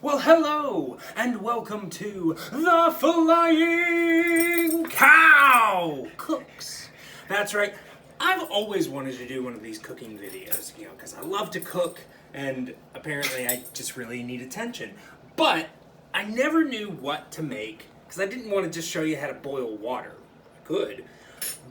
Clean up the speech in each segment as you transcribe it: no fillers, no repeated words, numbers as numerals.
Well, hello, and welcome to the Flying Cow Cooks. That's right, I've always wanted to do one of these cooking videos, because I love to cook, and apparently I just really need attention. But I never knew what to make, because I didn't want to just show you how to boil water. I could,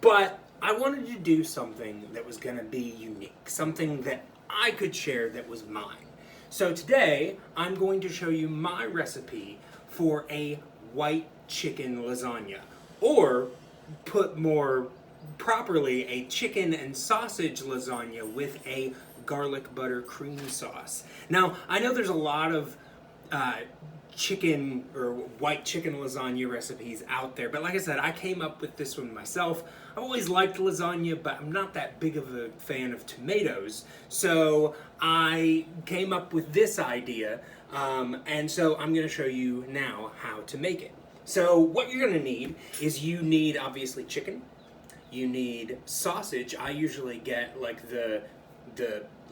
but I wanted to do something that was going to be unique, something that I could share that was mine. So today, I'm going to show you my recipe for a white chicken lasagna, or put more properly, a chicken and sausage lasagna with a garlic butter cream sauce. Now, I know there's a lot of chicken or white chicken lasagna recipes out there, but like I said, I came up with this one myself. I've always liked lasagna, but I'm not that big of a fan of tomatoes, so I came up with this idea, and so I'm going to show you now how to make it. So what you're going to need is you need obviously chicken, you need sausage. I usually get like the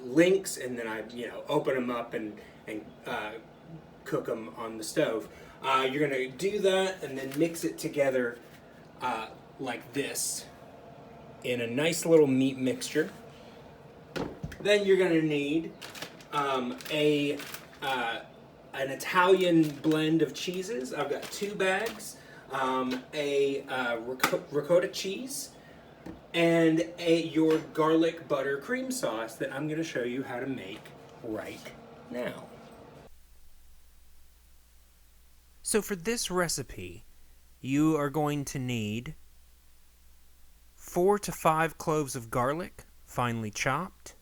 links, and then I open them up and cook them on the stove. You're going to do that and then mix it together like this in a nice little meat mixture. Then you're going to need an Italian blend of cheeses. I've got 2 bags, ricotta cheese, and your garlic butter cream sauce that I'm going to show you how to make right now. So for this recipe, you are going to need 4 to 5 cloves of garlic, finely chopped,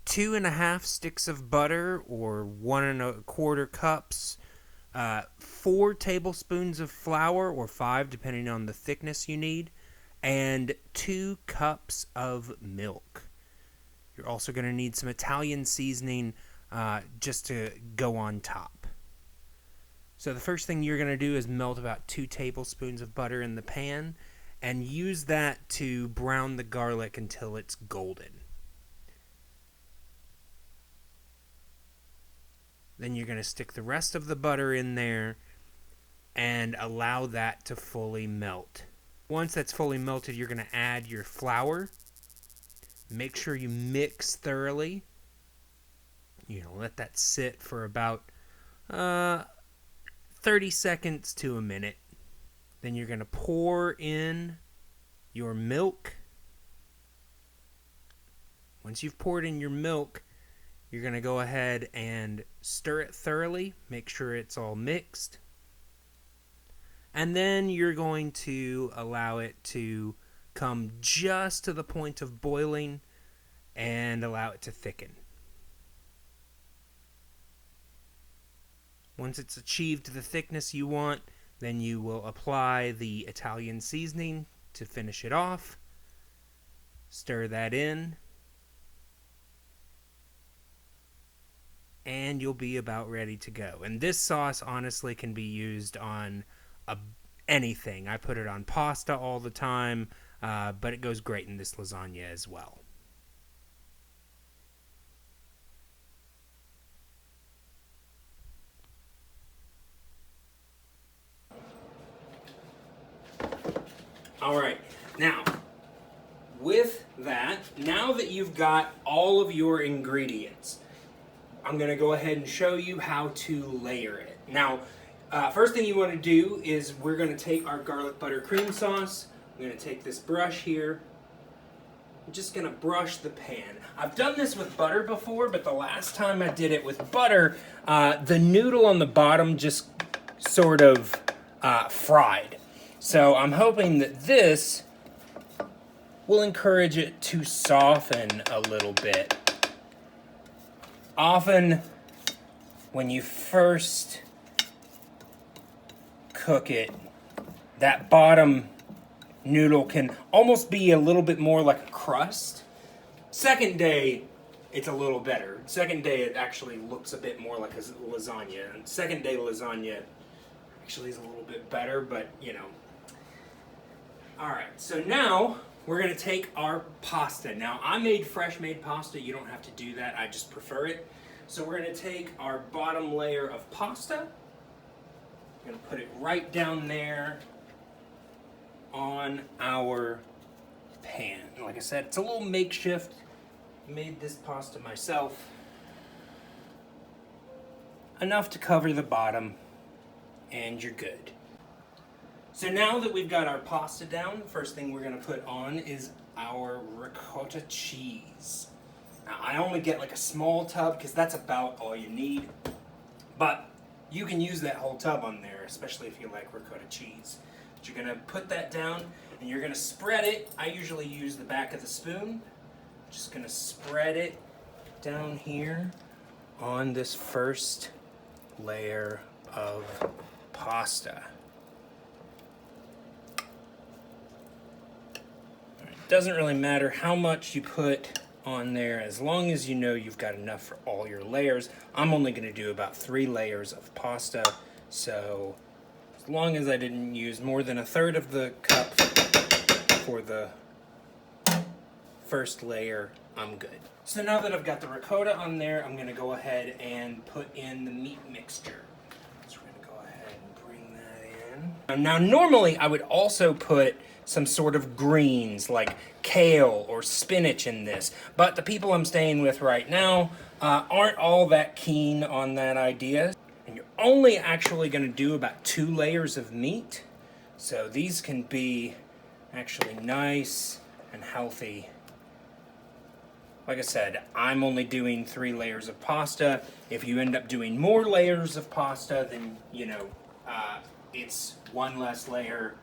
2.5 sticks of butter, or 1.25 cups, 4 tablespoons of flour, or 5 depending on the thickness you need, and 2 cups of milk. You're also going to need some Italian seasoning just to go on top. So the first thing you're going to do is melt about 2 tablespoons of butter in the pan and use that to brown the garlic until it's golden. Then you're going to stick the rest of the butter in there and allow that to fully melt. Once that's fully melted, you're going to add your flour. Make sure you mix thoroughly. Let that sit for about 30 seconds to a minute. Then you're going to pour in your milk. Once you've poured in your milk, you're going to go ahead and stir it thoroughly. Make sure it's all mixed. And then you're going to allow it to come just to the point of boiling and allow it to thicken. Once it's achieved the thickness you want, then you will apply the Italian seasoning to finish it off. Stir that in. And you'll be about ready to go. And this sauce honestly can be used on anything. I put it on pasta all the time, but it goes great in this lasagna as well. All right, now, with that, now that you've got all of your ingredients, I'm going to go ahead and show you how to layer it. Now, first thing you want to do is we're going to take our garlic butter cream sauce. I'm going to take this brush here. I'm just going to brush the pan. I've done this with butter before, but the last time I did it with butter, the noodle on the bottom just sort of fried. So I'm hoping that this will encourage it to soften a little bit. Often, when you first cook it, that bottom noodle can almost be a little bit more like a crust. Second day, it's a little better. Second day, it actually looks a bit more like a lasagna. And second day lasagna actually is a little bit better, but Alright, so now we're going to take our pasta. Now, I made fresh made pasta. You don't have to do that. I just prefer it. So we're going to take our bottom layer of pasta. We're going to put it right down there on our pan. Like I said, it's a little makeshift. Made this pasta myself. Enough to cover the bottom, and you're good. So now that we've got our pasta down, the first thing we're going to put on is our ricotta cheese. Now, I only get like a small tub because that's about all you need, but you can use that whole tub on there, especially if you like ricotta cheese. But you're going to put that down and you're going to spread it. I usually use the back of the spoon. Just going to spread it down here on this first layer of pasta. It doesn't really matter how much you put on there as long as you know you've got enough for all your layers. I'm only going to do about 3 layers of pasta, so as long as I didn't use more than 1/3 of the cup for the first layer, I'm good. So now that I've got the ricotta on there, I'm going to go ahead and put in the meat mixture. So we're going to go ahead and bring that in. Now normally I would also put some sort of greens like kale or spinach in this, but the people I'm staying with right now aren't all that keen on that idea. And you're only actually going to do about 2 layers of meat, so these can be actually nice and healthy. Like I said, I'm only doing 3 layers of pasta. If you end up doing more layers of pasta, then it's 1 less layer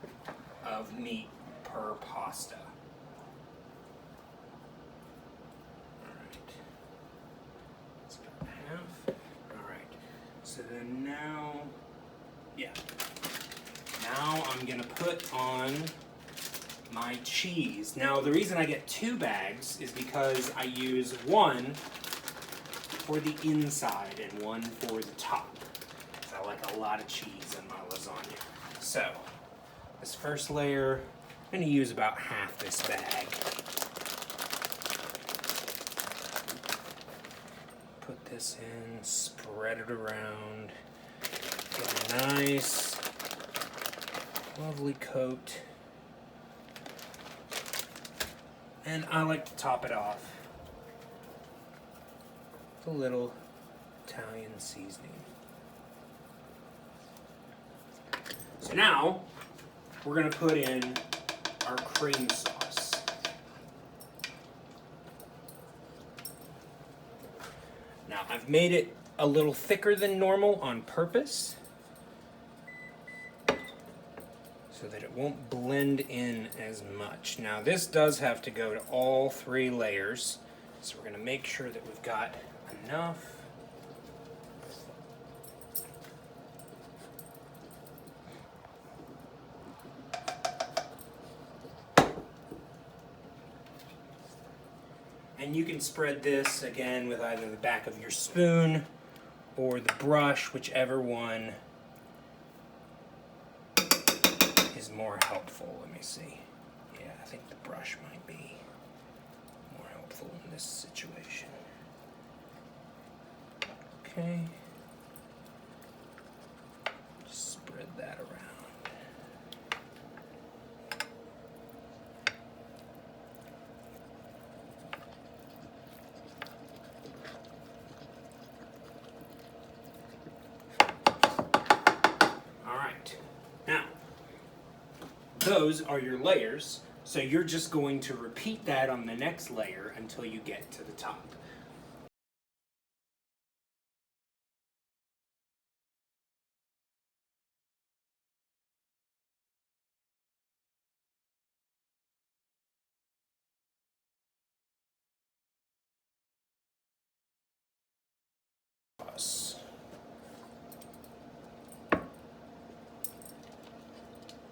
of meat per pasta. Alright. That's about half. Alright. So then now I'm gonna put on my cheese. Now the reason I get 2 bags is because I use 1 for the inside and 1 for the top. So I like a lot of cheese in my lasagna. So this first layer, I'm going to use about half this bag. Put this in, spread it around, get a nice, lovely coat. And I like to top it off with a little Italian seasoning. So now we're going to put in our cream sauce. Now I've made it a little thicker than normal on purpose so that it won't blend in as much. Now this does have to go to all 3 layers, so we're going to make sure that we've got enough. And you can spread this again with either the back of your spoon or the brush, whichever one is more helpful. Let me see. Yeah, I think the brush might be more helpful in this situation. Okay. Just spread that around. Those are your layers, so you're just going to repeat that on the next layer until you get to the top.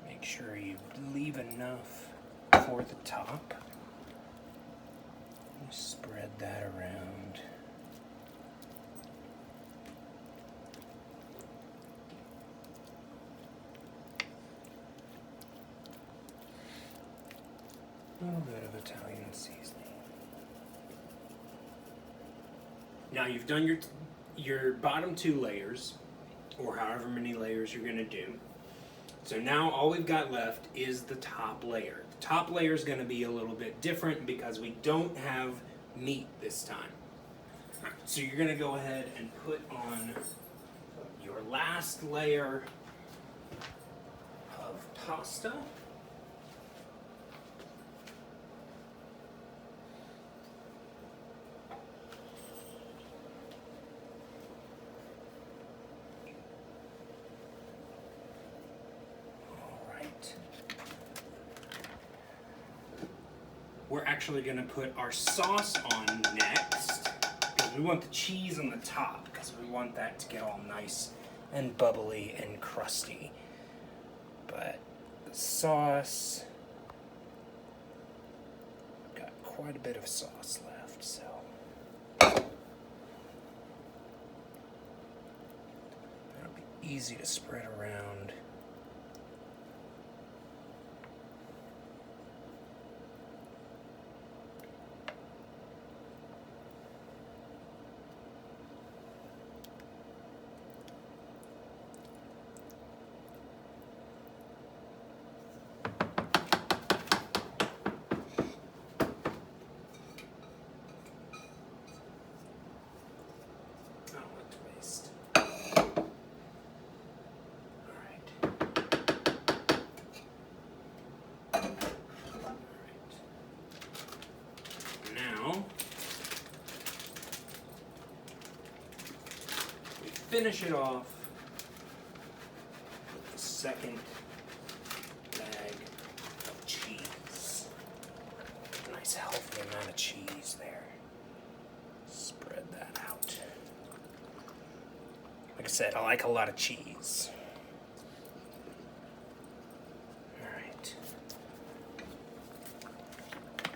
Make sure you leave enough for the top. Spread that around. A little bit of Italian seasoning. Now you've done your bottom 2 layers, or however many layers you're gonna do. So now all we've got left is the top layer. The top layer is gonna be a little bit different because we don't have meat this time. So you're gonna go ahead and put on your last layer of pasta. We're actually going to put our sauce on next, because we want the cheese on the top, because we want that to get all nice and bubbly and crusty. But the sauce, got quite a bit of sauce left, so it'll be easy to spread around. Finish it off with the second bag of cheese. Nice healthy amount of cheese there. Spread that out. Like I said, I like a lot of cheese. Alright.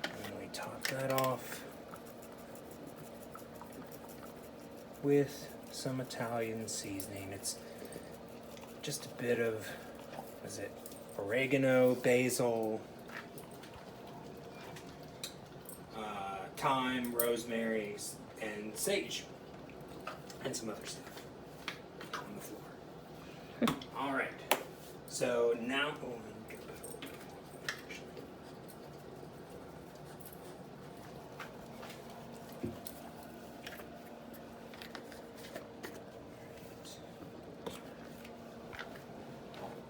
And we top that off with some Italian seasoning. It's just a bit of, what is it, oregano, basil, thyme, rosemary, and sage, and some other stuff on the floor. All right, so now, oh, let me get a bit more, actually.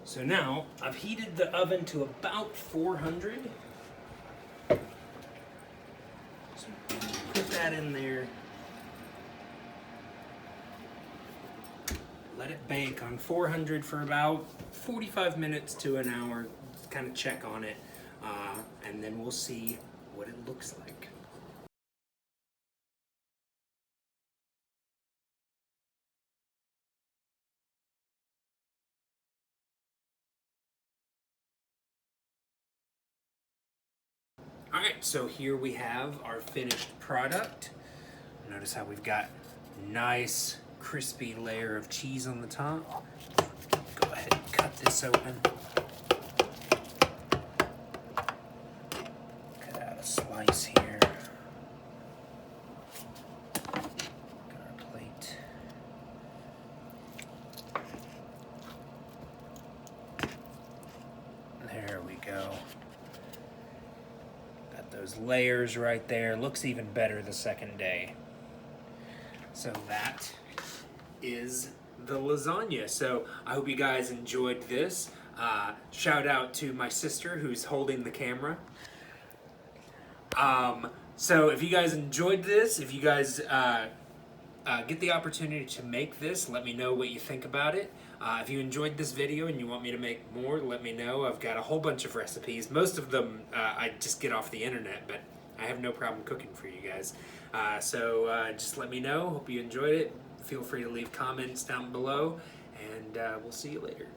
So now, I've heated the oven to about 400. So put that in there. Let it bake on 400 for about 45 minutes to an hour. Kind of check on it. And then we'll see what it looks like. Alright, so here we have our finished product. Notice how we've got nice crispy layer of cheese on the top. Go ahead and cut this open. Cut out a slice here. Got our plate. There we go. Those layers right there. Looks even better the second day. So that is the lasagna. So I hope you guys enjoyed this. Shout out to my sister who's holding the camera. So if you guys enjoyed this, if you guys get the opportunity to make this, let me know what you think about it. If you enjoyed this video and you want me to make more, let me know. I've got a whole bunch of recipes. Most of them I just get off the internet, but I have no problem cooking for you guys. So just let me know. Hope you enjoyed it. Feel free to leave comments down below, and we'll see you later.